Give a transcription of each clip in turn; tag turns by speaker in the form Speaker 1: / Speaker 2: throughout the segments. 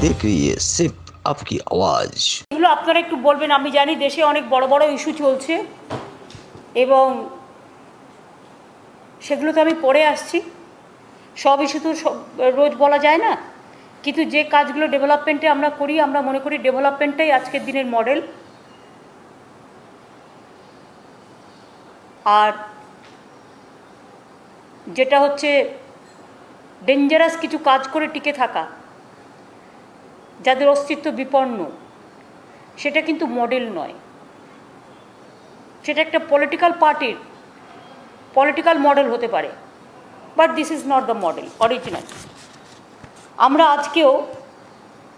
Speaker 1: देखिए सिर्फ आपकी आवाज।
Speaker 2: এগুলো আপনারা একটু বলবেন। আমি জানি দেশে অনেক বড় বড় ইস্যু চলছে এবং সেগুলো তো আমি পড়ে আসছি। সব ইস্যু তো রোজ বলা যায় না, কিন্তু যে কাজগুলো ডেভেলপমেন্টে আমরা করি, আমরা মনে করি ডেভেলপমেন্টটাই আজকের দিনের মডেল। আর যেটা হচ্ছে ডেঞ্জারাস কিছু কাজ করে টিকে থাকা, যাদের অস্তিত্ব বিপন্ন, সেটা কিন্তু মডেল নয়। সেটা একটা পলিটিক্যাল পার্টির পলিটিক্যাল মডেল হতে পারে, but this is not the model original.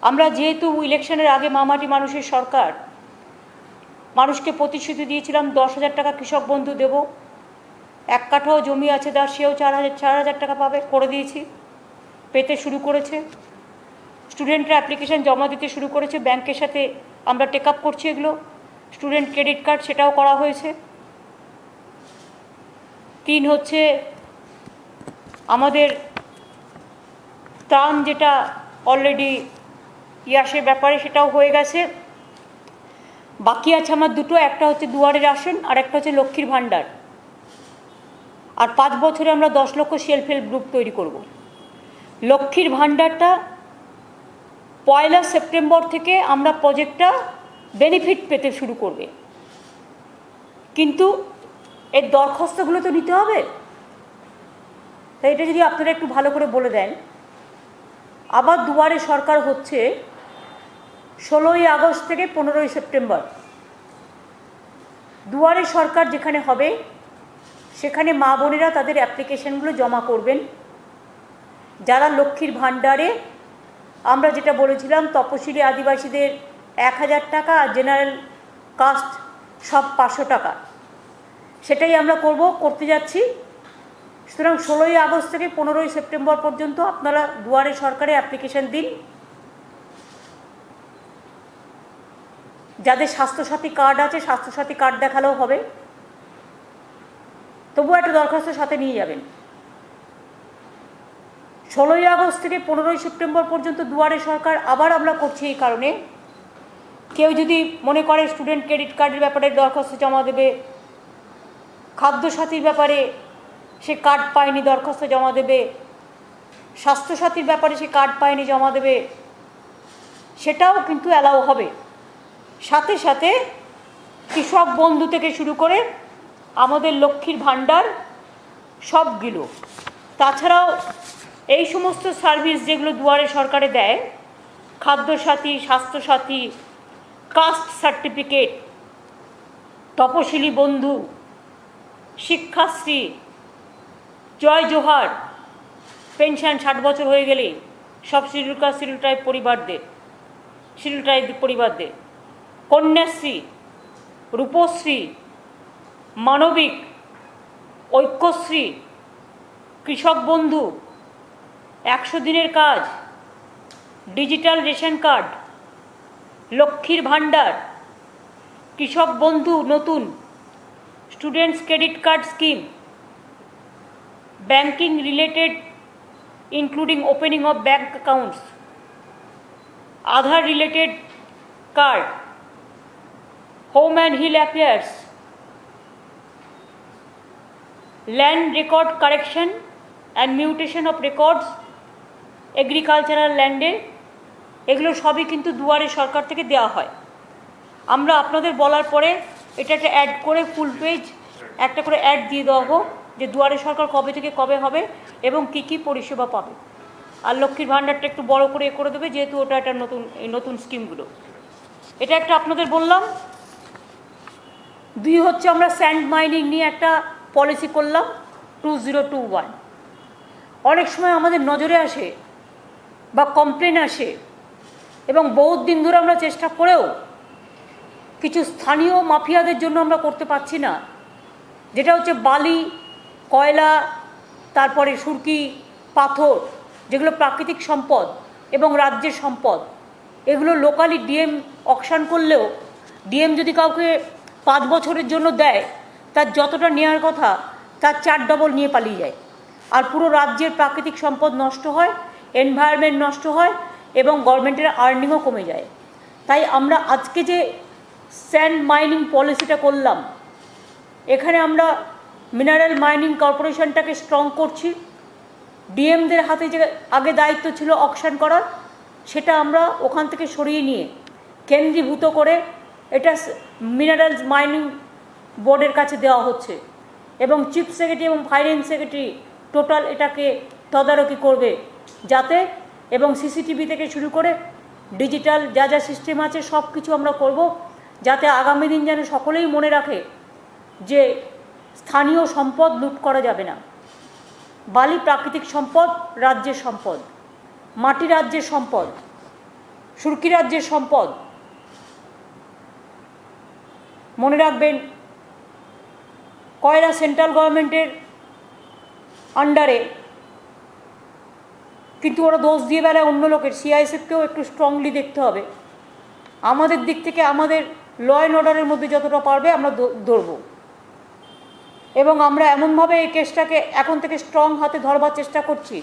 Speaker 2: আমরা যেহেতু ইলেকশনের আগে মামাটি মানুষের সরকার, মানুষকে প্রতিশ্রুতি দিয়েছিলাম 10,000 টাকা কৃষক বন্ধু দেব, 1 কাঠাও জমি আছে তার, সেও 4,000 টাকা পাবে, করে দিয়েছি, পেতে শুরু করেছে। স্টুডেন্টরা অ্যাপ্লিকেশান জমা দিতে শুরু করেছে, ব্যাংকের সাথে আমরা টেক আপ করছি এগুলো। স্টুডেন্ট ক্রেডিট কার্ড, সেটাও করা হয়েছে। 3 হচ্ছে আমাদের ত্রাণ, যেটা অলরেডি ইয়াসের ব্যাপারে সেটাও হয়ে গেছে। বাকি আছে আমার দুটো, একটা হচ্ছে দুয়ারে রাশন আর একটা হচ্ছে লক্ষ্মীর ভাণ্ডার। আর 5 বছরে আমরা 10 লক্ষ সেলফ হেল্প গ্রুপ তৈরি করব। লক্ষ্মীর ভাণ্ডারটা 1 সেপ্টেম্বর থেকে আমরা প্রজেক্টটা বেনিফিট পেতে শুরু করবে, কিন্তু এর দরখাস্তগুলো তো নিতে হবে। তাই এটা যদি আপনারা একটু ভালো করে বলে দেন। আবার দুয়ারে সরকার হচ্ছে 16ই আগস্ট থেকে 15ই সেপ্টেম্বর। দুয়ারে সরকার যেখানে হবে সেখানে মা বোনেরা তাদের অ্যাপ্লিকেশানগুলো জমা করবেন। যারা লক্ষ্মীর ভাণ্ডারে, আমরা যেটা বলেছিলাম তপশিলি আদিবাসীদের 1,000 টাকা আর জেনারেল কাস্ট সব 500 টাকা, সেটাই আমরা করতে যাচ্ছি। সুতরাং 16ই আগস্ট থেকে 15ই সেপ্টেম্বর পর্যন্ত আপনারা দুয়ারে সরকারে অ্যাপ্লিকেশান দিন। যাদের স্বাস্থ্যসাথী কার্ড আছে, স্বাস্থ্যসাথী কার্ড দেখালেও হবে, তবুও একটা দরখাস্ত সাথে নিয়ে যাবেন। 16ই আগস্ট থেকে 15ই সেপ্টেম্বর পর্যন্ত দুয়ারে সরকার আবার আমরা করছি এই কারণে, কেউ যদি মনে করে স্টুডেন্ট ক্রেডিট কার্ডের ব্যাপারে দরখাস্ত জমা দেবে, খাদ্যসাথীর ব্যাপারে সে কার্ড পায়নি দরখাস্ত জমা দেবে, স্বাস্থ্যসাথীর ব্যাপারে সে কার্ড পায়নি জমা দেবে, সেটাও কিন্তু অ্যালাউ হবে। সাথে সাথে কৃষক বন্ধু থেকে শুরু করে আমাদের লক্ষ্মীর ভাণ্ডার সবগুলো, তাছাড়াও এই সমস্ত সার্ভিস যেগুলো দুয়ারে সরকারে দেয়, খাদ্যসাথী, স্বাস্থ্যসাথী, কাস্ট সার্টিফিকেট, তপশিলি বন্ধু, শিক্ষাশ্রী, জয় জোহার, পেনশন 60 বছর হয়ে গেলে সব শিডিউল কাস্ট শিডিউল ট্রাইব পরিবারদের, কন্যাশ্রী, রূপশ্রী, মানবিক, ঐক্যশ্রী, কৃষক বন্ধু, 100 দিনের কাজ, ডিজিটাল রেশন কার্ড, লক্ষ্মীর ভাণ্ডার, কৃষক বন্ধু নতুন, students credit card scheme, banking related including opening of bank accounts, Aadhaar related card, home and hill affairs, land record correction and mutation of records agricultural ল্যান্ডে, এগুলো সবই কিন্তু দুয়ারে সরকার থেকে দেওয়া হয়। আমরা আপনাদের বলার পরে এটা একটা অ্যাড করে ফুল পেজ একটা করে অ্যাড দিয়ে দেওয়া হোক যে দুয়ারে সরকার কবে থেকে কবে হবে এবং কী কী পরিষেবা পাবে। আর লক্ষ্মীর ভাণ্ডারটা একটু বড় করে করে দেবে, যেহেতু ওটা একটা নতুন স্কিমগুলো, এটা একটা আপনাদের বললাম। 2 হচ্ছে আমরা স্যান্ড মাইনিং নিয়ে একটা পলিসি করলাম 2021। অনেক সময় আমাদের নজরে আসে বা কমপ্লেন আসে এবং বহুত দিন ধরে আমরা চেষ্টা করেও কিছু স্থানীয় মাফিয়াদের জন্য আমরা করতে পারছি না, যেটা হচ্ছে বালি, কয়লা, তারপরে সুরকি, পাথর, যেগুলো প্রাকৃতিক সম্পদ এবং রাজ্যের সম্পদ। এগুলো লোকালি ডিএম অকশন করলেও ডিএম যদি কাউকে 5 বছরের জন্য দেয়, তার যতটা নেওয়ার কথা তার 4 ডবল নিয়ে পালিয়ে যায়। আর পুরো রাজ্যের প্রাকৃতিক সম্পদ নষ্ট হয়, এনভায়রনমেন্ট নষ্ট হয় এবং গভর্নমেন্টের আর্নিংও কমে যায়। তাই আমরা আজকে যে স্যান্ড মাইনিং পলিসিটা করলাম, এখানে আমরা মিনারেল মাইনিং কর্পোরেশনটাকে স্ট্রং করছি। ডিএমদের হাতে যে আগে দায়িত্ব ছিল অকশন করার, সেটা আমরা ওখান থেকে সরিয়ে নিয়ে কেন্দ্রীভূত করে এটা মিনারেলস মাইনিং বোর্ডের কাছে দেওয়া হচ্ছে এবং চিফ সেক্রেটারি এবং ফাইন্যান্স সেক্রেটারি টোটাল এটাকে তদারকি করবে যাতে, এবং সিসিটিভি থেকে শুরু করে ডিজিটাল যা যা সিস্টেম আছে সব কিছু আমরা করব যাতে আগামী দিন যেন সকলেই মনে রাখে যে স্থানীয় সম্পদ লুট করা যাবে না। বালি প্রাকৃতিক সম্পদ, রাজ্যের সম্পদ, মাটি রাজ্যের সম্পদ, সুরকি রাজ্যের সম্পদ। মনে রাখবেন, কয়লা সেন্ট্রাল গভর্নমেন্টের আন্ডারে, কিন্তু ওরা দোষ দিয়ে বেড়ায় অন্য লোকের। সিআইএসএফকেও একটু স্ট্রংলি দেখতে হবে। আমাদের দিক থেকে আমাদের ল অ্যান্ড অর্ডারের মধ্যে যতটা পারবে আমরা ধরব, এবং আমরা এমনভাবে এই কেসটাকে এখন থেকে স্ট্রং হাতে ধরবার চেষ্টা করছি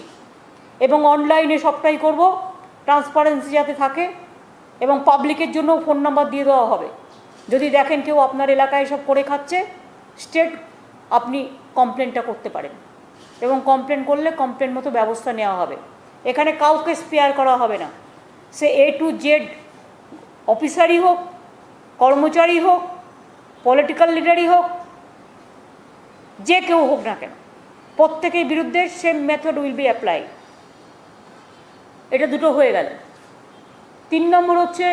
Speaker 2: এবং অনলাইনে সবটাই করব, ট্রান্সপারেন্সি যাতে থাকে, এবং পাবলিকের জন্য ফোন নাম্বার দিয়ে দেওয়া হবে। যদি দেখেন কেউ আপনার এলাকায় সব করে খাচ্ছে, স্টেট আপনি কমপ্লেনটা করতে পারেন, এবং কমপ্লেন করলে কমপ্লেন মতো ব্যবস্থা নেওয়া হবে। এখানে কাউকে স্পেয়ার করা হবে না, সে A to Z অফিসারই হোক, কর্মচারী হোক, পলিটিক্যাল লিডারই হোক, যে কেউ হোক না কেন, প্রত্যেকের বিরুদ্ধে same method will be apply. এটা দুটো হয়ে গেল। 3 নম্বর হচ্ছে,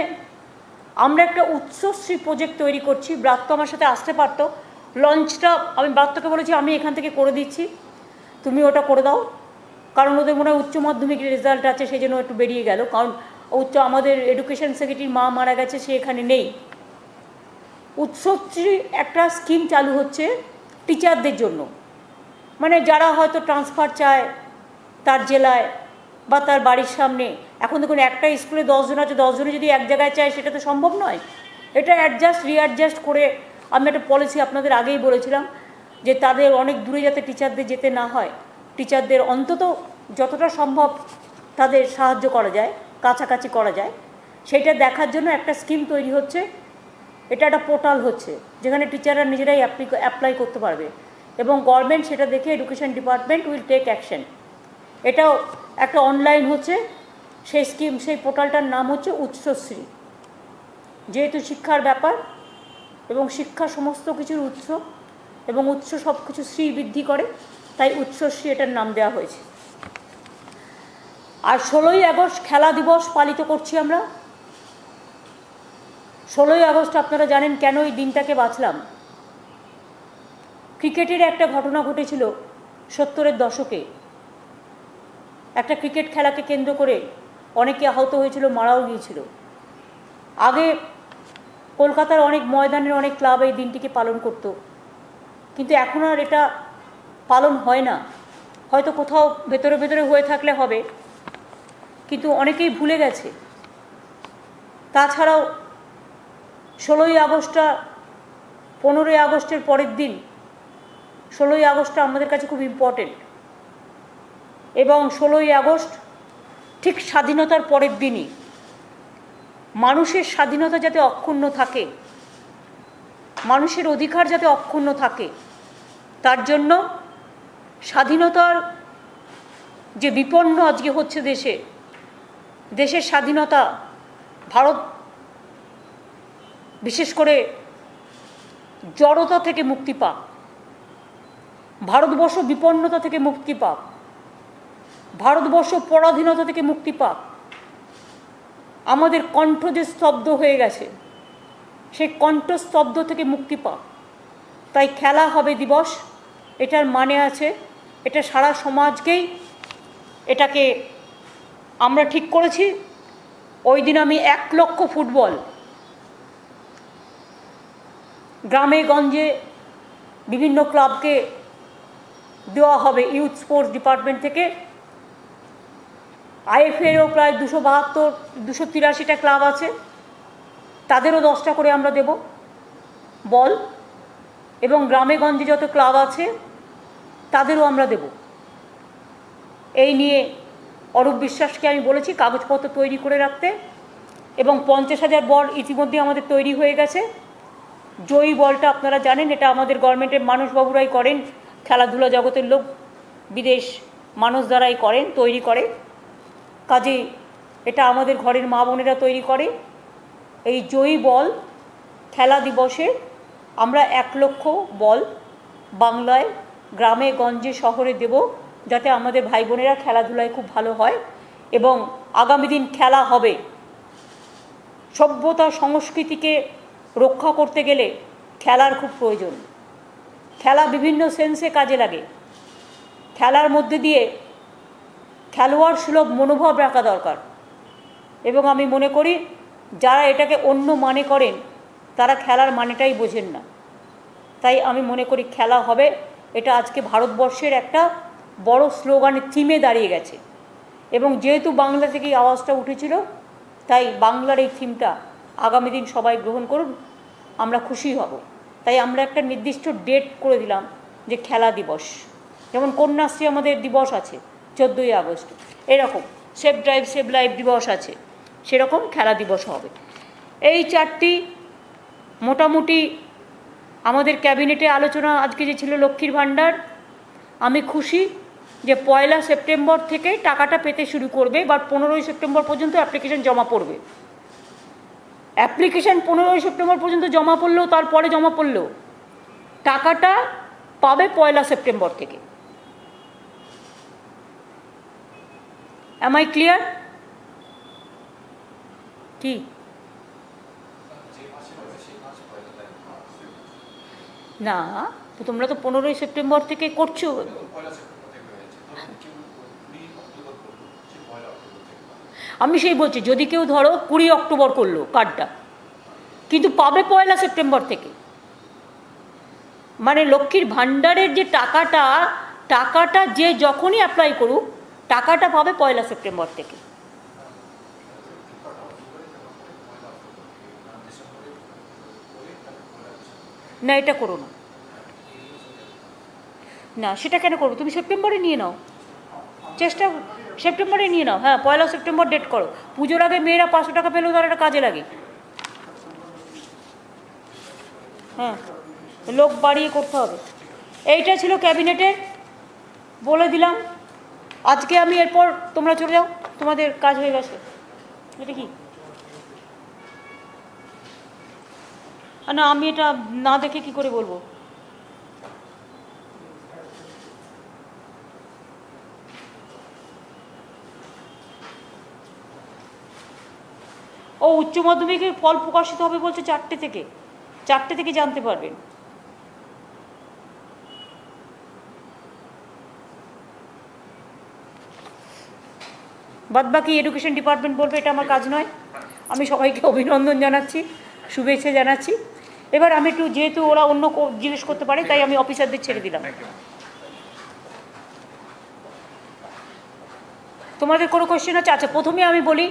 Speaker 2: আমরা একটা উৎসশ্রী প্রজেক্ট তৈরি করছি। ব্রাত্য আমার সাথে আসতে পারতো, লঞ্চটা আমি ব্রাত্যকে বলেছি আমি এখান থেকে করে দিচ্ছি, তুমি ওটা করে দাও, কারণ ওদের মনে হয় উচ্চ মাধ্যমিকের রেজাল্ট আছে, সেই জন্য একটু বেরিয়ে গেল। কারণ আমাদের এডুকেশন সেক্রেটারির মা মারা গেছে, সে এখানে নেই। উৎসশ্রী একটা স্কিম চালু হচ্ছে টিচারদের জন্য, মানে যারা হয়তো ট্রান্সফার চায় তার জেলায় বা তার বাড়ির সামনে। এখন দেখুন, একটা স্কুলে 10 জন আছে, 10 জনে যদি এক জায়গায় চায় সেটা তো সম্ভব নয়। এটা রিঅ্যাডজাস্ট করে আমি একটা পলিসি আপনাদের আগেই বলেছিলাম যে তাদের অনেক দূরে যাতে টিচারদের যেতে না হয়, টিচারদের অন্তত যতটা সম্ভব তাদের সাহায্য করা যায়, কাছাকাছি করা যায়, সেইটা দেখার জন্য একটা স্কিম তৈরি হচ্ছে। এটা একটা পোর্টাল হচ্ছে যেখানে টিচাররা নিজেরাই অ্যাপ্লাই করতে পারবে, এবং গভর্নমেন্ট সেটা দেখে education department will take action. এটাও একটা অনলাইন হচ্ছে সেই স্কিম, সেই পোর্টালটার নাম হচ্ছে উৎসশ্রী। যেহেতু শিক্ষার ব্যাপার এবং শিক্ষা সমস্ত কিছুর উৎস, এবং উৎস সব কিছু শ্রী বৃদ্ধি করে, তাই উৎসশ্রী এটার নাম দেওয়া হয়েছে। আর 16ই আগস্ট খেলা দিবস পালিত করছি আমরা। 16ই আগস্ট আপনারা জানেন কেন এই দিনটাকে বাছলাম। ক্রিকেটের একটা ঘটনা ঘটেছিল 70-এর দশকে। একটা ক্রিকেট খেলাকে কেন্দ্র করে অনেকে আহত হয়েছিল, মারাও গিয়েছিল। আগে কলকাতার অনেক ময়দানের অনেক ক্লাব এই দিনটিকে পালন করত, কিন্তু এখন আর এটা পালন হয় না। হয়তো কোথাও ভেতরে ভেতরে হয়ে থাকলে হবে, কিন্তু অনেকেই ভুলে গেছে। তাছাড়াও 16ই আগস্টটা 15ই আগস্টের পরের দিন। 16ই আগস্টটা আমাদের কাছে খুব ইম্পর্টেন্ট, এবং 16ই আগস্ট ঠিক স্বাধীনতার পরের দিনই। মানুষের স্বাধীনতা যাতে অক্ষুণ্ণ থাকে, মানুষের অধিকার যাতে অক্ষুণ্ণ থাকে, তার জন্য স্বাধীনতার যে বিপন্ন আজকে হচ্ছে দেশের স্বাধীনতা, ভারত বিশেষ করে জড়তা থেকে মুক্তি পাক, ভারতবর্ষ বিপন্নতা থেকে মুক্তি পাক, ভারতবর্ষ পরাধীনতা থেকে মুক্তি পাক। আমাদের কণ্ঠ যে স্তব্ধ হয়ে গেছে, সেই কণ্ঠস্তব্ধ থেকে মুক্তি পাক। তাই খেলা হবে দিবস, এটার মানে আছে, এটা সারা সমাজকেই এটাকে আমরা ঠিক করেছি। ওই দিন আমি 1 লক্ষ ফুটবল গ্রামে গঞ্জে বিভিন্ন ক্লাবকে দেওয়া হবে ইউথ স্পোর্টস ডিপার্টমেন্ট থেকে। আইএফএরও প্রায় 282-283টা ক্লাব আছে, তাদেরও 10টা করে আমরা দেব বল, এবং গ্রামে গঞ্জে যত ক্লাব আছে তাদেরও আমরা দেব। এই নিয়ে অরূপ বিশ্বাসকে আমি বলেছি কাগজপত্র তৈরি করে রাখতে, এবং 50,000 বল ইতিমধ্যে আমাদের তৈরি হয়ে গেছে। জয়ী বলটা আপনারা জানেন, এটা আমাদের গভর্নমেন্টের মানুষবাবুরাই করেন, খেলাধুলা জগতের লোক, বিদেশ মানুষ দ্বারাই করেন, তৈরি করে। কাজেই এটা আমাদের ঘরের মা বোনেরা তৈরি করে। এই জয়ী বল খেলা দিবসে আমরা 1 লক্ষ বল বাংলায় গ্রামে গঞ্জে শহরে দেব, যাতে আমাদের ভাই বোনেরা খেলাধুলায় খুব ভালো হয় এবং আগামী দিন খেলা হবে। সভ্যতা সংস্কৃতিকে রক্ষা করতে গেলে খেলার খুব প্রয়োজন। খেলা বিভিন্ন সেন্সে কাজে লাগে। খেলার মধ্যে দিয়ে খেলোয়াড় সুলভ মনোভাব রাখা দরকার, এবং আমি মনে করি যারা এটাকে অন্য মানে করেন তারা খেলার মানেটাই বোঝেন না। তাই আমি মনে করি খেলা হবে, এটা আজকে ভারতবর্ষের একটা বড় স্লোগানের থিমে দাঁড়িয়ে গেছে, এবং যেহেতু বাংলা থেকেই আওয়াজটা উঠেছিল, তাই বাংলার এই থিমটা আগামী দিন সবাই গ্রহণ করুন, আমরা খুশি হব। তাই আমরা একটা নির্দিষ্ট ডেট করে দিলাম যে খেলা দিবস, যেমন কন্যাশ্রী আমাদের দিবস আছে 14ই আগস্ট, এরকম সেভ ড্রাইভ সেভ লাইফ দিবস আছে, সেরকম খেলা দিবস হবে। এই 4টি মোটামুটি আমাদের ক্যাবিনেটে আলোচনা আজকে যে ছিল লক্ষ্মীর ভাণ্ডার, আমি খুশি যে 1 সেপ্টেম্বর থেকে টাকাটা পেতে শুরু করবে, বা 15ই সেপ্টেম্বর পর্যন্ত অ্যাপ্লিকেশন জমা পড়বে। অ্যাপ্লিকেশন 15ই সেপ্টেম্বর পর্যন্ত জমা পড়লেও, তারপরে জমা পড়লেও টাকাটা পাবে 1 সেপ্টেম্বর থেকে। Am I clear? কি না, তোমরা তো 15ই সেপ্টেম্বর থেকে করছো। আমি সেই বলছি, যদি কেউ ধরো 20 অক্টোবর করলো কার্ডটা, কিন্তু পাবে 1 সেপ্টেম্বর থেকে। মানে লক্ষ্মীর ভাণ্ডারের যে টাকাটা যে যখনই অ্যাপ্লাই করুক, টাকাটা পাবে 1 সেপ্টেম্বর থেকে। না, এটা করো না, না সেটা কেন করো, তুমি সেপ্টেম্বরে নিয়ে নাও, চেষ্টা সেপ্টেম্বরে নিয়ে নাও। হ্যাঁ, 1 সেপ্টেম্বর ডেট করো। পুজোর আগে মেয়েরা 500 টাকা পেলেও তার একটা কাজে লাগে। হ্যাঁ, লোক বাড়িয়ে করতে হবে। এইটা ছিল ক্যাবিনেটের, বলে দিলাম। আজকে আমি এরপর তোমরা চলে যাও, তোমাদের কাজ হয়ে গেছে। এটা কি না, আমি এটা না দেখে কি করে বলবো? ও উচ্চ মাধ্যমিকের ফল প্রকাশিত হবে বলছে 4টে থেকে জানতে পারবেন। বাদবাকি এডুকেশন ডিপার্টমেন্ট বলবে, এটা আমার কাজ নয়। আমি সবাইকে অভিনন্দন জানাচ্ছি, শুভেচ্ছা জানাচ্ছি। এবার আমি একটু, যেহেতু ওরা অন্য জিজ্ঞেস করতে পারে, তাই আমি অফিসারদের ছেড়ে দিলাম। তোমাদের কোনো কোয়েশ্চেন আছে? আচ্ছা, প্রথমে আমি বলি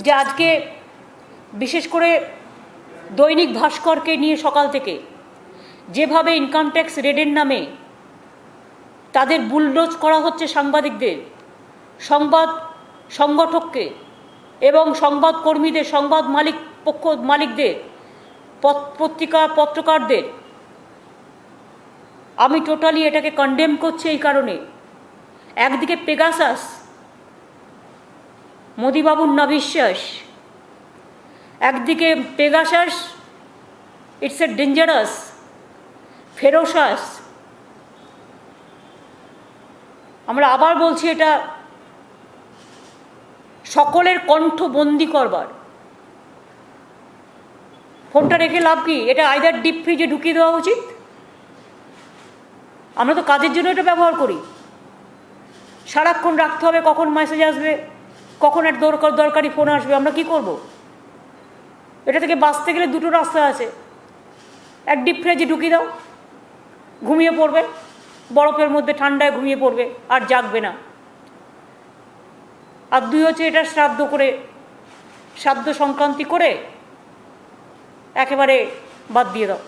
Speaker 2: যে আজকে বিশেষ করে দৈনিক ভাস্করকে নিয়ে সকাল থেকে যেভাবে ইনকাম ট্যাক্স রেডের নামে তাদের বুলডোজ করা হচ্ছে সাংবাদিকদের, সংবাদ সংগঠককে এবং সংবাদকর্মীদের, সংবাদ মালিকদের, পত্রকারদের, আমি টোটালি এটাকে কন্ডেম করছি। এই কারণে একদিকে পেগাসাস, মোদিবাবুর নাবিশ্বাস, একদিকে Pegasus it's a dangerous, ferocious. আমরা আবার বলছি, এটা সকলের কণ্ঠ বন্দি করবার। ফোনটা রেখে লাভ কি? এটা আইদার ডিপ ফ্রিজে ঢুকিয়ে দেওয়া উচিত। আমরা তো কাজের জন্য এটা ব্যবহার করি, সারাক্ষণ রাখতে হবে, কখন মেসেজ আসবে, কখন এক দরকারি ফোন আসবে, আমরা কি করব? এটা থেকে বাঁচতে গেলে 2টো রাস্তা আছে। এক, ডিপ ফ্রিজে ঢুকিয়ে দাও, ঘুমিয়ে পড়বে, বরফের মধ্যে ঠান্ডায় ঘুমিয়ে পড়বে, আর জাগবে না। আর 2 হচ্ছে এটা শ্রাদ্ধ সংক্রান্তি করে একেবারে বাদ দিয়ে দাও।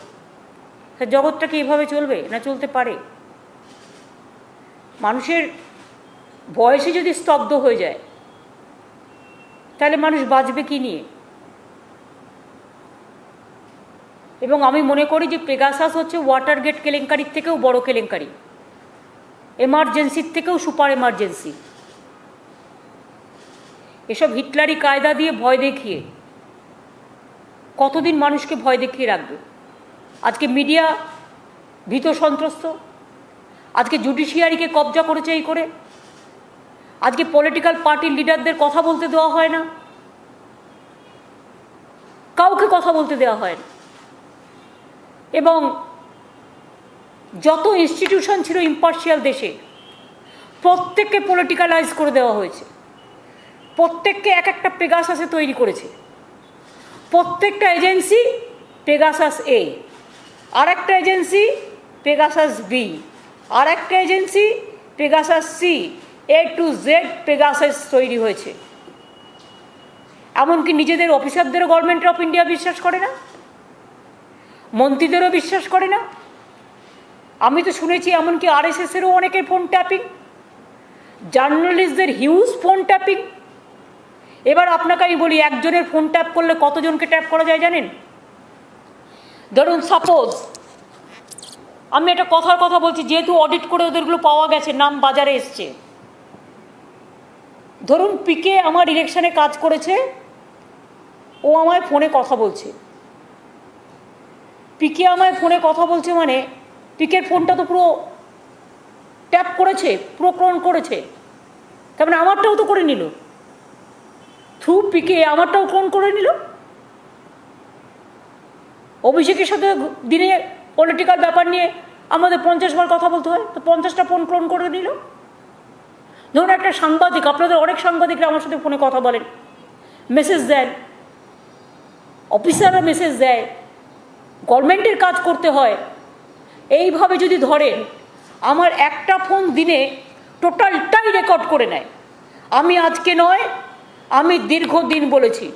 Speaker 2: জগৎটা কি এভাবে চলবে? না চলতে পারে? মানুষের বয়সে যদি স্তব্ধ হয়ে যায় তাহলে মানুষ বাঁচবে কি নিয়ে? এবং আমি মনে করি যে পেগাসাস হচ্ছে ওয়াটারগেট কেলেঙ্কারির থেকেও বড় কেলেঙ্কারি, এমার্জেন্সির থেকেও সুপার এমার্জেন্সি। এসব হিটলারি কায়দা দিয়ে ভয় দেখিয়ে কতদিন মানুষকে ভয় দেখিয়ে রাখবে? আজকে মিডিয়া ভীত সন্ত্রস্ত, আজকে জুডিশিয়ারিকে কবজা করেছে এই করে, আজকে পলিটিক্যাল পার্টির লিডারদের কথা বলতে দেওয়া হয় না, কাউকে কথা বলতে দেওয়া হয় না। এবং যত ইনস্টিটিউশন ছিল ইম্পার্শিয়াল দেশে প্রত্যেককে পলিটিক্যালাইজ করে দেওয়া হয়েছে, প্রত্যেককে এক একটা পেগাসাসে তৈরি করেছে। প্রত্যেকটা এজেন্সি পেগাসাস এ, আর একটা এজেন্সি পেগাসাস বি, আর একটা agency Pegasus C, A to Z Pegasus তৈরি হয়েছে। এমনকি নিজেদের অফিসারদেরও গভর্নমেন্ট অফ ইন্ডিয়া বিশ্বাস করে না, মন্ত্রীদেরও বিশ্বাস করে না। আমি তো শুনেছি এমনকি আরএসএসেরও অনেকের ফোন ট্যাপিং, জার্নালিস্টদের হিউজ ফোন ট্যাপিং। এবার আপনাকে আমি বলি, একজনের ফোন ট্যাপ করলে কতজনকে ট্যাপ করা যায় জানেন? ধরুন সাপোজ আমি একটা কথার কথা বলছি, যেহেতু অডিট করে ওদেরগুলো পাওয়া গেছে, নাম বাজারে এসছে। ধরুন পিকে আমার ইলেকশনে কাজ করেছে, ও আমায় ফোনে কথা বলছে। পিকে আমায় ফোনে কথা বলছে মানে পিকের ফোনটা তো পুরো ট্যাপ করেছে, পুরো ক্লোন করেছে, তার মানে আমারটাও তো করে নিল, থ্রু পিকে আমারটাও ক্লোন করে নিল। অভিষেকের সাথে দিনে পলিটিক্যাল ব্যাপার নিয়ে আমাদের 50 বার কথা বলতে হয়, তো 50টা ফোন ক্লোন করে নিল। ধরুন একটা সাংবাদিক, আপনাদের অনেক সাংবাদিকরা আমার সাথে ফোনে কথা বলেন, মেসেজ দেন, অফিসাররা মেসেজ দেয়, গভর্নমেন্টের কাজ করতে হয়। এইভাবে যদি ধরেন আমার একটা ফোন দিনে টোটালটাই রেকর্ড করে নেয়। আমি আজকে নয়, আমি দীর্ঘদিন বলেছি।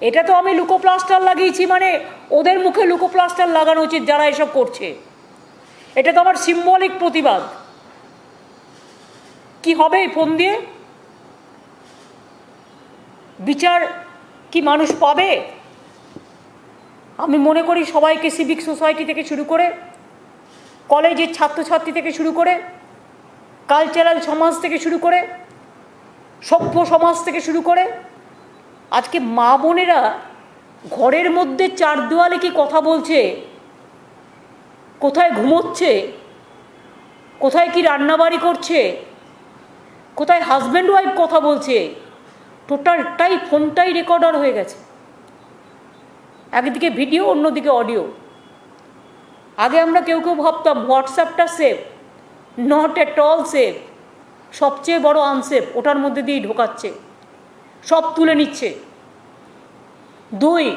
Speaker 2: এটা তো আমি লুকোপ্লাস্টার লাগিয়েছি, মানে ওদের মুখে লুকোপ্লাস্টার লাগানো উচিত যারা এসব করছে। এটা তো আমার সিম্বলিক প্রতিবাদ। কি হবে এই ফোন দিয়ে? বিচার কি মানুষ পাবে? আমি মনে করি সবাইকে, সিভিক সোসাইটি থেকে শুরু করে, কলেজের ছাত্রছাত্রী থেকে শুরু করে, কালচারাল সমাজ থেকে শুরু করে, সভ্য সমাজ থেকে শুরু করে, আজকে মা বোনেরা ঘরের মধ্যে চার দেওয়ালে কি কথা বলছে, কোথায় ঘুমোচ্ছে, কোথায় কি রান্নাবাড়ি করছে, কোথায় হাজব্যান্ড ওয়াইফ কথা বলছে, টোটালটাই ফোনটাই রেকর্ডার হয়ে গেছে। একদিকে ভিডিও, অন্যদিকে অডিও। আগে আমরা কেউ কেউ ভাবতাম হোয়াটসঅ্যাপটা safe, not at all safe, সবচেয়ে বড় আনসেফ, ওটার মধ্যে দিয়েই ঢোকাচ্ছে, সব তুলে নিচ্ছে। 2,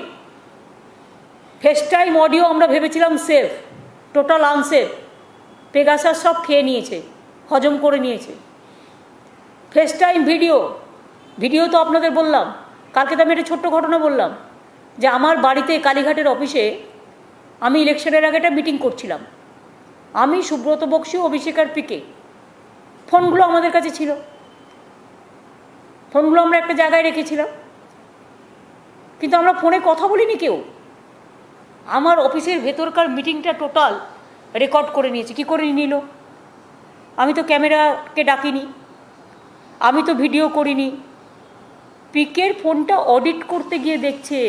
Speaker 2: ফেস টাইম অডিও আমরা ভেবেছিলাম সেফ, টোটাল আনসেফ। পেগাসাস সব খেয়ে নিয়েছে, হজম করে নিয়েছে। ফেস টাইম ভিডিও, ভিডিও তো আপনাদের বললাম, কালকে তো আমি একটা ছোট্ট ঘটনা বললাম যে আমার বাড়িতে কালীঘাটের অফিসে আমি ইলেকশনের আগে একটা মিটিং করছিলাম। আমি, সুব্রত বক্সী, অভিষেক আর পিকে, ফোনগুলো আমাদের কাছে ছিল, ফোনগুলো আমরা একটা জায়গায় রেখেছিলাম, কিন্তু আমরা ফোনে কথা বলিনি কেউ। আমার অফিসের ভেতরকার মিটিংটা টোটাল রেকর্ড করে নিয়েছে। কী করে নিল? আমি তো ক্যামেরাকে ডাকিনি, আমি তো ভিডিও করিনি। পিকের ফোনটা অডিট করতে গিয়ে দেখছে,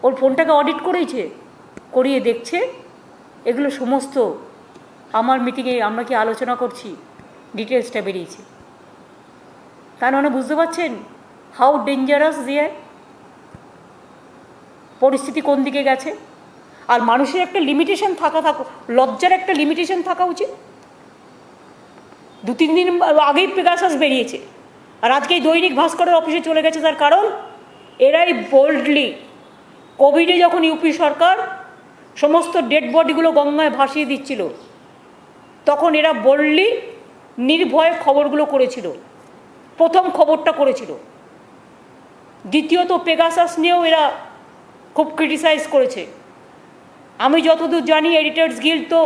Speaker 2: ওর ফোনটাকে অডিট করিয়ে দেখছে এগুলো সমস্ত আমার মিটিংয়ে আমরা কি আলোচনা করছি ডিটেলসটা বেরিয়েছে। তার মানে বুঝতে পারছেন হাউ ডেঞ্জারাস দিয়ে পরিস্থিতি কোন দিকে গেছে। আর মানুষের একটা লিমিটেশন লজ্জার একটা লিমিটেশন থাকা উচিত। 2-3 দিন আগেই পেগাসাস বেরিয়েছে, আর আজকেই দৈনিক ভাস্করের অফিসে চলে গেছে। তার কারণ এরাই বোল্ডলি, কোভিডে যখন ইউপি সরকার সমস্ত ডেড বডিগুলো গঙ্গায় ভাসিয়ে দিচ্ছিল, তখন এরা বোল্ডলি নির্ভয়ে খবরগুলো করেছিল। প্রথম খবরটা করেছিল। দ্বিতীয়ত পেগাসাস নিয়েও এরা খুব ক্রিটিসাইজ করেছে। আমি যতদূর জানি এডিটার্স গিল্ড তো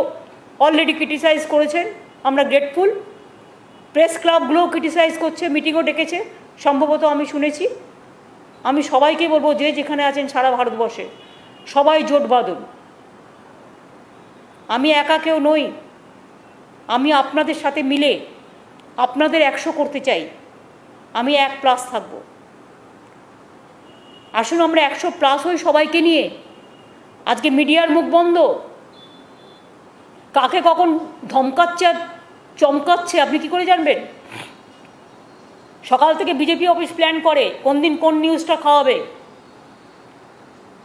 Speaker 2: অলরেডি ক্রিটিসাইজ করেছেন, আমরা গ্রেটফুল। প্রেস ক্লাবগুলোও ক্রিটিসাইজ করছে, মিটিংও ডেকেছে সম্ভবত, আমি শুনেছি। আমি সবাইকে বলবো, যে যেখানে আছেন সারা ভারতবর্ষে সবাই জোট বাঁধুন। আমি একা কেউ নই, আমি আপনাদের সাথে মিলে আপনাদের 100 করতে চাই। আমি 1+ থাকব। আসুন আমরা 100+ হই সবাইকে নিয়ে। আজকে মিডিয়ার মুখ বন্ধ, কাকে কখন ধমকাচ্ছে আর চমকাচ্ছে আপনি কি করে জানবেন? সকাল থেকে বিজেপি অফিস প্ল্যান করে কোন দিন কোন নিউজটা খাওয়াবে,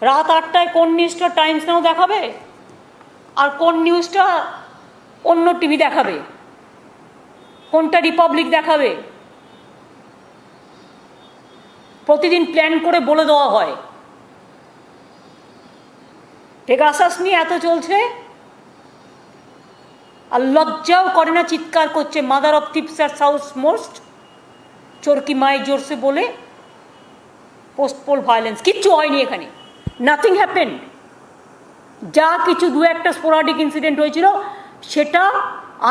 Speaker 2: রাত 8টায় কোন নিউজটা টাইমস নাও দেখাবে আর কোন নিউজটা অন্য টিভি দেখাবে, কোনটা রিপাবলিক দেখাবে, প্রতিদিন প্ল্যান করে বলে দেওয়া হয়। পেগাসাস নিয়ে এত চলছে আর লজ্জাও করে না, চিৎকার করছে মাদার অফ থিপস আর সাউথ মোস্ট, চোরকি মাই জোরসে বলে পোস্টপোল ভায়োলেন্স। কিচ্ছু হয়নি এখানে, নাথিং হ্যাপেন। যা কিছু 2-1টা স্পোরাডিক ইনসিডেন্ট হয়েছিল সেটা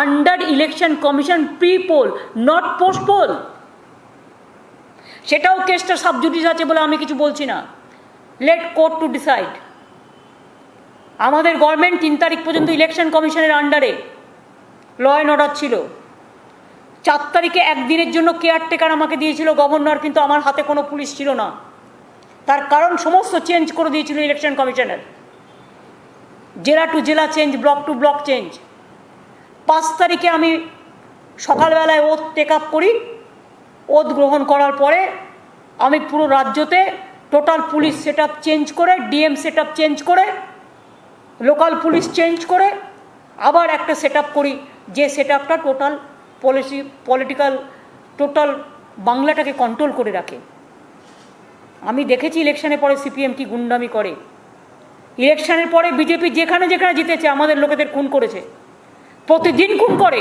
Speaker 2: under election commission pre poll, not post poll. সেটাও কেসটা সাবজুডিস আছে বলে আমি কিছু বলছি না, লেট কোর্ট টু ডিসাইড। আমাদের গভর্নমেন্ট 3 তারিখ পর্যন্ত ইলেকশন কমিশনের আন্ডারে ল অ্যান্ড অর্ডার ছিল। 4 তারিখে একদিনের জন্য কেয়ারটেকার আমাকে দিয়েছিল গভর্নর, কিন্তু আমার হাতে কোনো পুলিশ ছিল না। তার কারণ সমস্ত চেঞ্জ করে দিয়েছিল ইলেকশন কমিশনের, জেলা টু জেলা change, block to block change. 5 তারিখে আমি সকালবেলায় ওথ টেক আপ করি, ওথ গ্রহণ করার পরে আমি পুরো রাজ্যতে total police set up change করে, ডিএম সেট আপ চেঞ্জ করে, লোকাল পুলিশ চেঞ্জ করে আবার একটা সেট আপ করি, যে সেট আপটা টোটাল পলিটিক্যাল টোটাল বাংলাটাকে কন্ট্রোল করে রাখে। আমি দেখেছি ইলেকশনের পরে সিপিএম কি গুন্ডামি করে। ইলেকশনের পরে বিজেপি যেখানে যেখানে জিতেছে আমাদের লোকেদের খুন করেছে, প্রতিদিন খুন করে।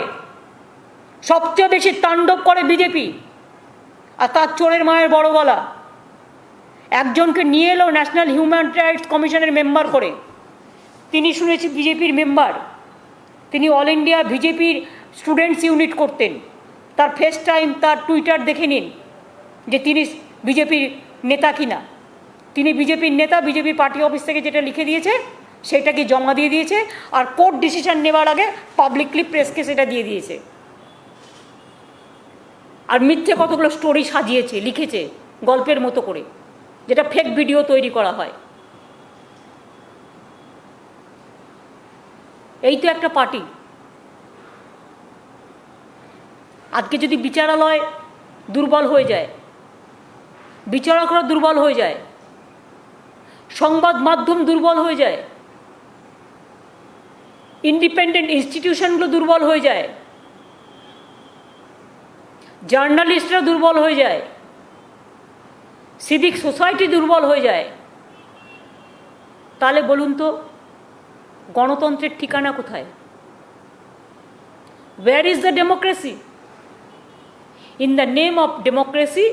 Speaker 2: সবচেয়ে বেশি তাণ্ডব করে বিজেপি, আর তার চোরের মায়ের বড় গলা। একজনকে নিয়ে এলো ন্যাশনাল হিউম্যান রাইটস কমিশনের মেম্বার করে, তিনি শুনেছি বিজেপির মেম্বার, তিনি অল ইন্ডিয়া বিজেপির স্টুডেন্টস ইউনিট করতেন। তার ফেস টাইম, তার টুইটার দেখে নিন যে তিনি বিজেপির নেতা কিনা। তিনি বিজেপির নেতা, বিজেপির পার্টি অফিস থেকে যেটা লিখে দিয়েছে সেটাকে জমা দিয়ে দিয়েছে, আর কোর্ট ডিসিশন নেওয়ার আগে পাবলিকলি প্রেসকে সেটা দিয়ে দিয়েছে। আর মিথ্যে কতগুলো স্টোরি সাজিয়েছে, লিখেছে গল্পের মতো করে, যেটা ফেক ভিডিও তৈরি করা হয়। এই তো একটা পার্টি। আজকে যদি বিচারালয় দুর্বল হয়ে যায়, বিচারকরা দুর্বল হয়ে যায়, সংবাদ মাধ্যম দুর্বল হয়ে যায়, ইন্ডিপেন্ডেন্ট ইনস্টিটিউশনগুলো দুর্বল হয়ে যায়, জার্নালিস্টরা দুর্বল হয়ে যায়, সিভিক সোসাইটি দুর্বল হয়ে যায়, তাহলে বলুন তো গণতন্ত্রের ঠিকানা কোথায়? Where is the democracy? In the name of democracy,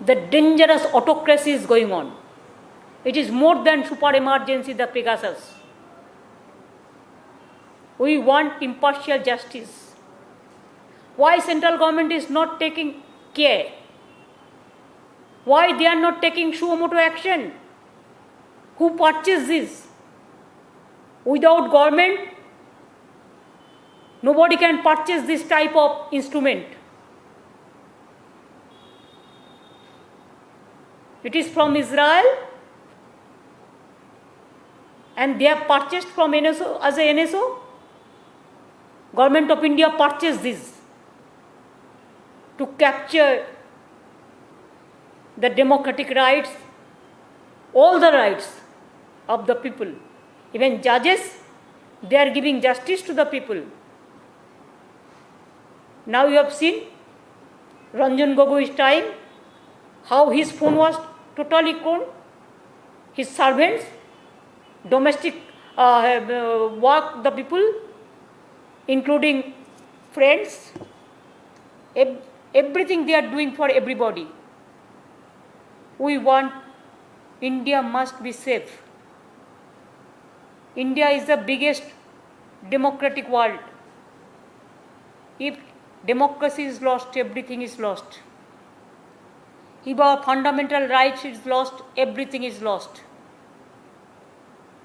Speaker 2: the dangerous autocracy is going on. It is more than super emergency, the Pegasus. We want impartial justice. Why central government is not taking care? Why they are not taking suo motu action? Who purchased this? Without government, nobody can purchase this type of instrument. It is from Israel, and they have purchased from NSO as a NSO. Government of India purchased this to capture the democratic rights, all the rights of the people. Even judges, they are giving justice to the people. Now you have seen Ranjan Gogoi's time, how his phone was totally cloned, his servants, domestic work, the people, including friends, everything they are doing for everybody. We want India must be safe. India is the biggest democratic world. If democracy is lost, everything is lost. If our fundamental rights is lost, everything is lost.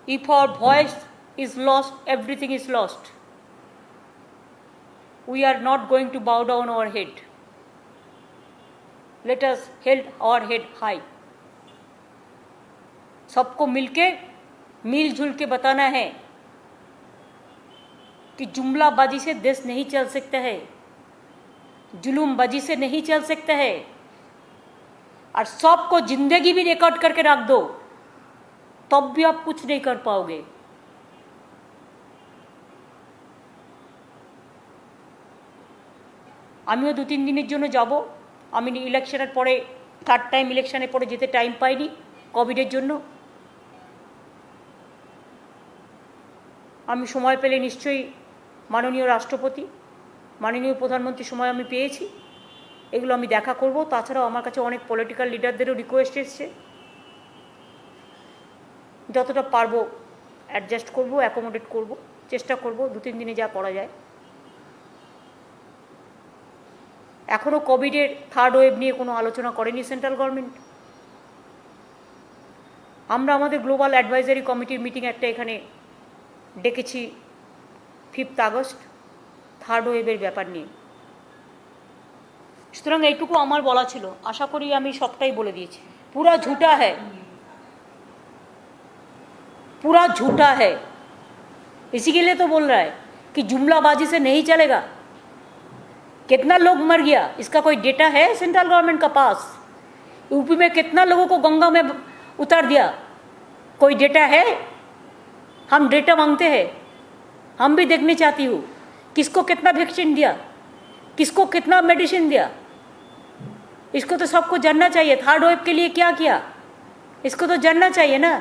Speaker 2: If our voice is lost, everything is lost. We are not going to bow down our head. Let us hold our head high. सबको मिलके मिलजुल के बताना है कि जुमलाबाजी से देश नहीं चल सकता है, जुलूमबाजी से नहीं चल सकता है, और सबको जिंदगी भी रिकॉर्ड करके रख दो तब भी आप कुछ नहीं कर पाओगे। আমিও 2-3 দিনের জন্য যাব। আমি ইলেকশনের পরে থার্ড টাইম ইলেকশনের পরে যেতে টাইম পাইনি কোভিডের জন্য। আমি সময় পেলে নিশ্চয়ই মাননীয় রাষ্ট্রপতি, মাননীয় প্রধানমন্ত্রীর সময় আমি পেয়েছি, এগুলো আমি দেখা করব। তাছাড়াও আমার কাছে অনেক পলিটিক্যাল লিডারদেরও রিকোয়েস্ট এসছে, যতটা পারবো অ্যাডজাস্ট করব, অ্যাকোমোডেট করব, চেষ্টা করব 2-3 দিনে যা করা যায়। এখনও কোভিডের থার্ড ওয়েভ নিয়ে কোনো আলোচনা করেনি সেন্ট্রাল গভর্নমেন্ট। আমরা আমাদের গ্লোবাল অ্যাডভাইজারি কমিটির মিটিং একটা এখানে ডেকেছি 5 আগস্ট থার্ড ওয়েভের ব্যাপার নিয়ে। সুতরাং এইটুকু আমার বলা ছিল, আশা করি আমি সবটাই বলে দিয়েছি। पूरा झूठा है, पूरा झूठा है। इसी के लिए तो बोल रहा है कि जुमलाबाजी से नहीं चलेगा। कितना लोग मर गया इसका कोई डेटा है सेंट्रल गवर्नमेंट का पास? यूपी में कितना लोगों को गंगा में उतार दिया, कोई डेटा है? हम डेटा मांगते हैं, हम भी देखने चाहती हूँ किसको कितना वैक्सीन दिया, किसको कितना मेडिसिन दिया। इसको तो सबको जानना चाहिए। थर्ड वेव के लिए क्या किया इसको तो जानना चाहिए ना।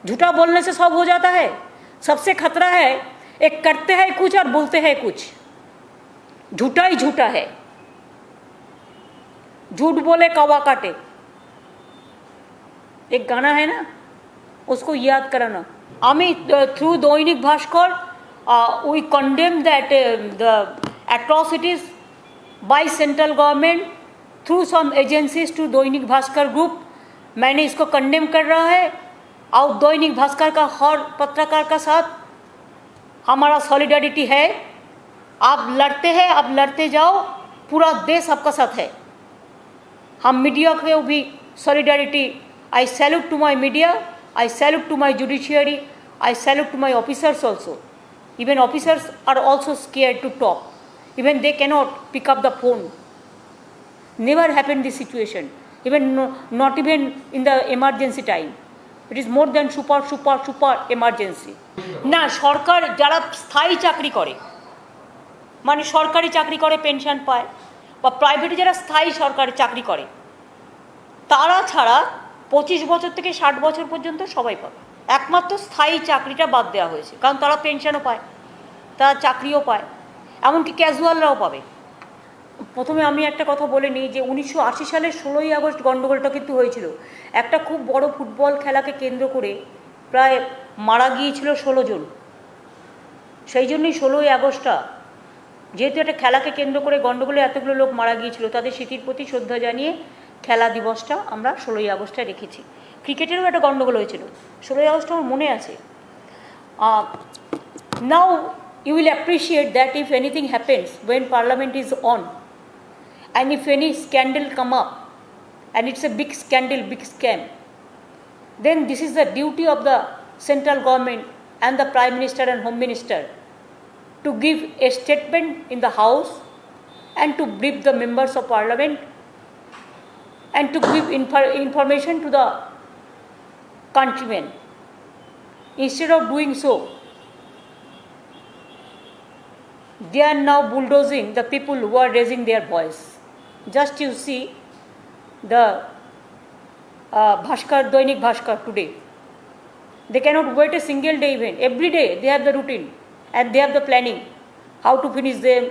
Speaker 2: झूठा बोलने से सब हो जाता है। सबसे खतरा है एक करते हैं कुछ और बोलते हैं कुछ। झूठा ही झूठा है। झूठ बोले कौवा काटे, एक गाना है ना, उसको याद कराना। आमी through Dainik Bhaskar we condemn that the atrocities by central government through some agencies to Dainik Bhaskar group. मैंने इसको कंडेम कर रहा है और दैनिक भास्कर का हर पत्रकार का साथ हमारा सॉलिडारिटी है। आप लड़ते हैं, आप लड़ते जाओ, पूरा देश आपका साथ है। हम मीडिया के भी solidarity. I salute to my media, I salute to my judiciary, I salute to my officers also. Even officers are also scared to talk. Even they cannot pick up the phone. Never happened this situation. Even not even in the emergency time. It is more than super emergency. না, সরকার যারা স্থায়ী চাকরি করে, মানে সরকারি চাকরি করে pension পায়, বা প্রাইভেটে যারা স্থায়ী সরকারি চাকরি করে, তারা ছাড়া 25 বছর থেকে 60 বছর পর্যন্ত সবাই পাবে। একমাত্র স্থায়ী চাকরিটা বাদ দেওয়া হয়েছে, কারণ তারা পেনশনও পায়, তারা চাকরিও পায়, এমনকি ক্যাজুয়ালরাও পাবে। প্রথমে আমি একটা কথা বলে নিই যে 1980 সালের 16ই আগস্ট গণ্ডগোলটা কিন্তু হয়েছিল। একটা খুব বড় ফুটবল খেলাকে কেন্দ্র করে প্রায় মারা গিয়েছিল 16 জন। সেই জন্যই 16ই আগস্টটা, যেহেতু একটা খেলাকে কেন্দ্র করে গণ্ডগোলে এতগুলো লোক মারা গিয়েছিল, তাদের স্মৃতির প্রতি শ্রদ্ধা জানিয়ে খেলা দিবসটা আমরা 16ই আগস্টে রেখেছি। ক্রিকেটেরও একটা গণ্ডগোল হয়েছিল 16ই আগস্ট, আমার মনে আছে। নাও you will appreciate that if anything happens when parliament is on, and if any scandal come up, and it's a big scandal, big scam, then this is the duty of the central government and the prime minister and home minister to give a statement in the house and to brief the members of parliament and to give information to the countrymen. Instead of doing so, they are now bulldozing the people who are raising their voice. Just you see the Bhaskar, Dainik Bhaskar today. They cannot wait a single day even. Every day they have the routine and they have the planning, how to finish them,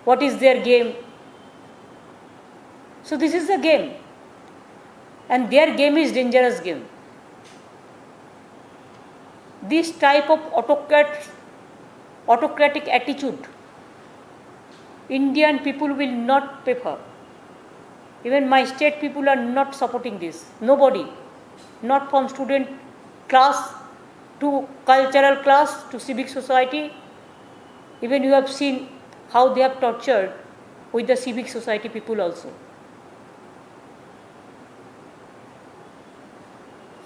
Speaker 2: what is their game. So this is the game, and their game is dangerous game. This type of autocratic attitude Indian people will not prefer. Even my state people are not supporting this. Nobody. Not from student class to cultural class to civic society. Even you have seen how they have tortured with the civic society people also.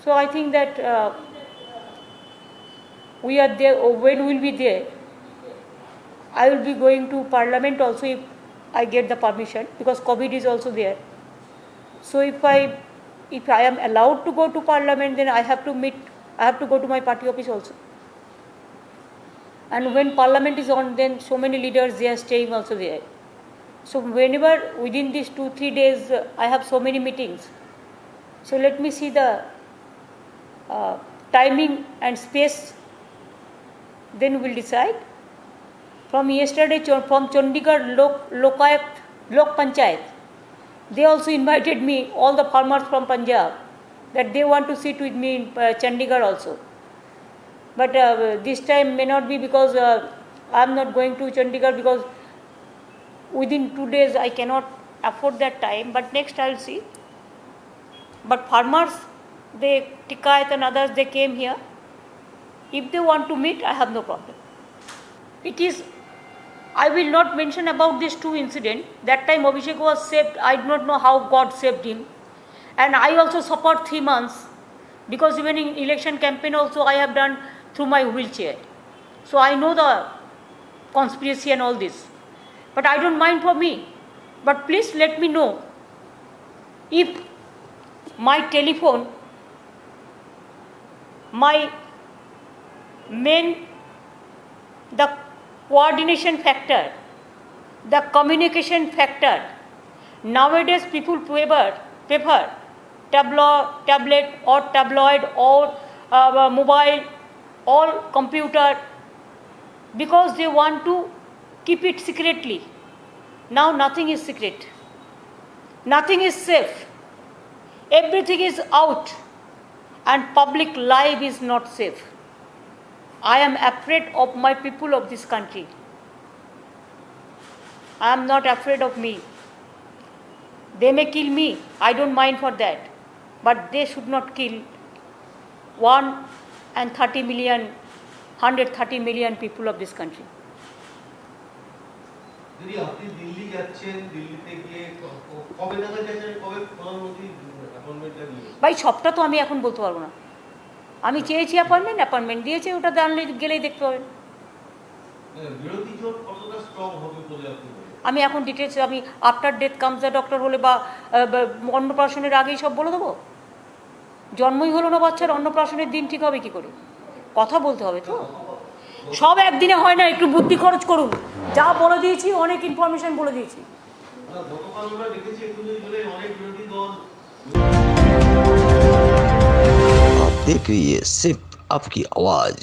Speaker 2: So I think that we are there, or when we will be there, I will be going to Parliament also if I get the permission, because COVID is also there. So if I am allowed to go to Parliament, then I have to go to my party office also. And when Parliament is on, then so many leaders, they are staying also there. So whenever within these 2-3 days, I have so many meetings. So let me see the timing and space, then we will decide. From yesterday, from Chandigarh Lok Panchayat, they also invited me, all the farmers from Punjab, that they want to sit with me in Chandigarh also. But this time may not be, because I am not going to Chandigarh, because within 2 days I cannot afford that time, but next I will see. But farmers, they, Tikayat and others, they came here. If they want to meet, I have no problem. It is, I will not mention about these two incidents. That time Abhishek was saved. I do not know how God saved him. And I also suffered 3 months, because even in election campaign also I have done through my wheelchair. So I know the conspiracy and all this. But I don't mind for me. But please let me know if my telephone, my main, the coordination factor, the communication factor. Nowadays people prefer tablet or tabloid or mobile or computer, because they want to keep it secretly. Now nothing is secret. Nothing is safe. Everything is out, and public life is not safe. I am afraid of my people of this country. I am not afraid of me. They may kill me, I don't mind for that. But they should not kill 130 million people of this country.
Speaker 3: দিদি আপনি দিল্লি যাচ্ছেন, দিল্লিতে গিয়ে কবে নাগাদ যাচ্ছেন, কবে প্রধানমন্ত্রী অ্যাপয়েন্টমেন্টটা নিয়ে?
Speaker 2: ভাই সবটা তো আমি এখন বলতে পারবো না। আমি চেয়েছি অ্যাপয়েন্টমেন্ট দিয়েছে, ওটা জানলে গেলেই দেখতে পাবেন।
Speaker 3: বিরোধী জোট কতটা স্ট্রং হবে বলে আপনি বলেন?
Speaker 2: আমি এখন ডিটেলস, আমি after death comes the doctor হলে বা অন্নপ্রাশনের আগেই সব বলে দেবো? জন্মই হলো না বাচ্চার, অন্নপ্রাশনের দিন ঠিক হবে কি করে? কথা বলতে হবে তো, সব একদিনে হয় না, একটু বুদ্ধি খরচ করুন। যা বলে দিয়েছি, অনেক ইনফরমেশন বলে দিয়েছি।
Speaker 3: গতকাল আমরা দেখেছি 21 জুলাই অনেক বিরোধী দল।
Speaker 1: आप देख रही है सिर्फ आपकी आवाज।